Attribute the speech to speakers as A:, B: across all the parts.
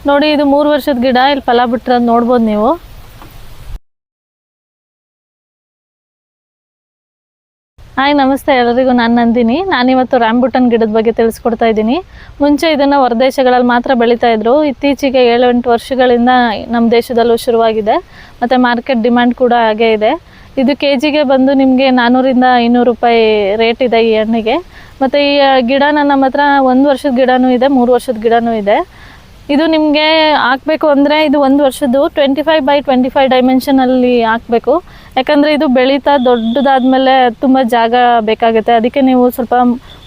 A: ನೋಡಿ ಇದು 3 ವರ್ಷದ ಗಿಡ. ಇಲ್ಲಿ ಫಲ ಬಿಟ್ಟಿರೋದು ನೋಡ್ಬೋದು ನೀವು. ಹಾಯ್ ನಮಸ್ತೆ ಎಲ್ಲರಿಗೂ, ನಾನು ನಂದಿನಿ. ನಾನಿವತ್ತು ರಾಂಬುಟನ್ ಗಿಡದ ಬಗ್ಗೆ ತಿಳಿಸ್ಕೊಡ್ತಾ ಇದ್ದೀನಿ. ಮುಂಚೆ ಇದನ್ನು ಹೊರದೇಶಗಳಲ್ಲಿ ಮಾತ್ರ ಬೆಳೀತಾ ಇದ್ರು. ಇತ್ತೀಚೆಗೆ 7-8 ವರ್ಷಗಳಿಂದ ನಮ್ಮ ದೇಶದಲ್ಲೂ ಶುರುವಾಗಿದೆ. ಮತ್ತು ಮಾರ್ಕೆಟ್ ಡಿಮ್ಯಾಂಡ್ ಕೂಡ ಹಾಗೇ ಇದೆ. ಇದು ಕೆಜಿಗೆ ಬಂದು ನಿಮಗೆ 400-500 ರೂಪಾಯಿ ರೇಟ್ ಇದೆ ಈ ಹಣ್ಣಿಗೆ. ಮತ್ತು ಈ ಗಿಡ ನಮ್ಮ ಹತ್ರ 1 ವರ್ಷದ ಗಿಡನೂ ಇದೆ, 3 ವರ್ಷದ ಗಿಡನೂ ಇದೆ. ಇದು ನಿಮಗೆ ಹಾಕಬೇಕು ಅಂದರೆ ಇದು 1 ವರ್ಷದ್ದು 25x25 ಡೈಮೆನ್ಷನಲ್ಲಿ ಹಾಕಬೇಕು. ಯಾಕಂದರೆ ಇದು ಬೆಳೀತಾ ದೊಡ್ಡದಾದಮೇಲೆ ತುಂಬ ಜಾಗ ಬೇಕಾಗುತ್ತೆ. ಅದಕ್ಕೆ ನೀವು ಸ್ವಲ್ಪ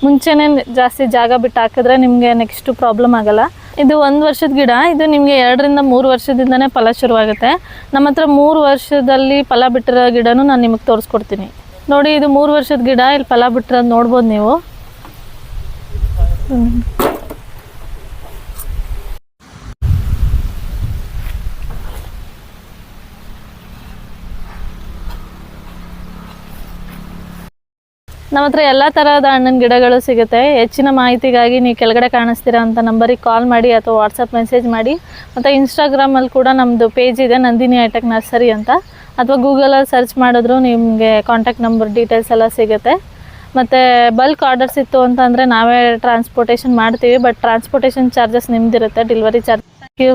A: ಮುಂಚೆನೇ ಜಾಸ್ತಿ ಜಾಗ ಬಿಟ್ಟು ಹಾಕಿದ್ರೆ ನಿಮಗೆ ನೆಕ್ಸ್ಟು ಪ್ರಾಬ್ಲಮ್ ಆಗೋಲ್ಲ. ಇದು 1 ವರ್ಷದ ಗಿಡ. ಇದು ನಿಮಗೆ 2-3 ವರ್ಷದಿಂದನೇ ಫಲ ಶುರುವಾಗುತ್ತೆ. ನಮ್ಮ ಹತ್ರ 3 ವರ್ಷದಲ್ಲಿ ಫಲ ಬಿಟ್ಟಿರೋ ಗಿಡನೂ ನಾನು ನಿಮಗೆ ತೋರಿಸ್ಕೊಡ್ತೀನಿ. ನೋಡಿ ಇದು 3 ವರ್ಷದ ಗಿಡ. ಇಲ್ಲಿ ಫಲ ಬಿಟ್ಟಿರೋದು ನೋಡ್ಬೋದು ನೀವು. ನಮ್ಮ ಹತ್ರ ಎಲ್ಲ ಥರದ ಹಣ್ಣಿನ ಗಿಡಗಳು ಸಿಗುತ್ತೆ. ಹೆಚ್ಚಿನ ಮಾಹಿತಿಗಾಗಿ ನೀವು ಕೆಳಗಡೆ ಕಾಣಿಸ್ತೀರಾ ಅಂತ ನಂಬರಿಗೆ ಕಾಲ್ ಮಾಡಿ ಅಥವಾ ವಾಟ್ಸಪ್ ಮೆಸೇಜ್ ಮಾಡಿ. ಮತ್ತು ಇನ್ಸ್ಟಾಗ್ರಾಮಲ್ಲಿ ಕೂಡ ನಮ್ಮದು ಪೇಜ್ ಇದೆ, ನಂದಿನಿ ಹೈಟೆಕ್ ನರ್ಸರಿ ಅಂತ. ಅಥವಾ ಗೂಗಲಲ್ಲಿ ಸರ್ಚ್ ಮಾಡಿದ್ರು ನಿಮಗೆ ಕಾಂಟ್ಯಾಕ್ಟ್ ನಂಬರ್ ಡೀಟೇಲ್ಸ್ ಎಲ್ಲ ಸಿಗುತ್ತೆ. ಮತ್ತು ಬಲ್ಕ್ ಆರ್ಡರ್ಸ್ ಇತ್ತು ಅಂತಂದರೆ ನಾವೇ ಟ್ರಾನ್ಸ್ಪೋರ್ಟೇಷನ್ ಮಾಡ್ತೀವಿ. ಬಟ್ ಟ್ರಾನ್ಸ್ಪೋರ್ಟೇಷನ್ ಚಾರ್ಜಸ್ ನಿಮ್ಮದಿರುತ್ತೆ, ಡೆಲಿವರಿ ಚಾರ್ಜ್. Thank you.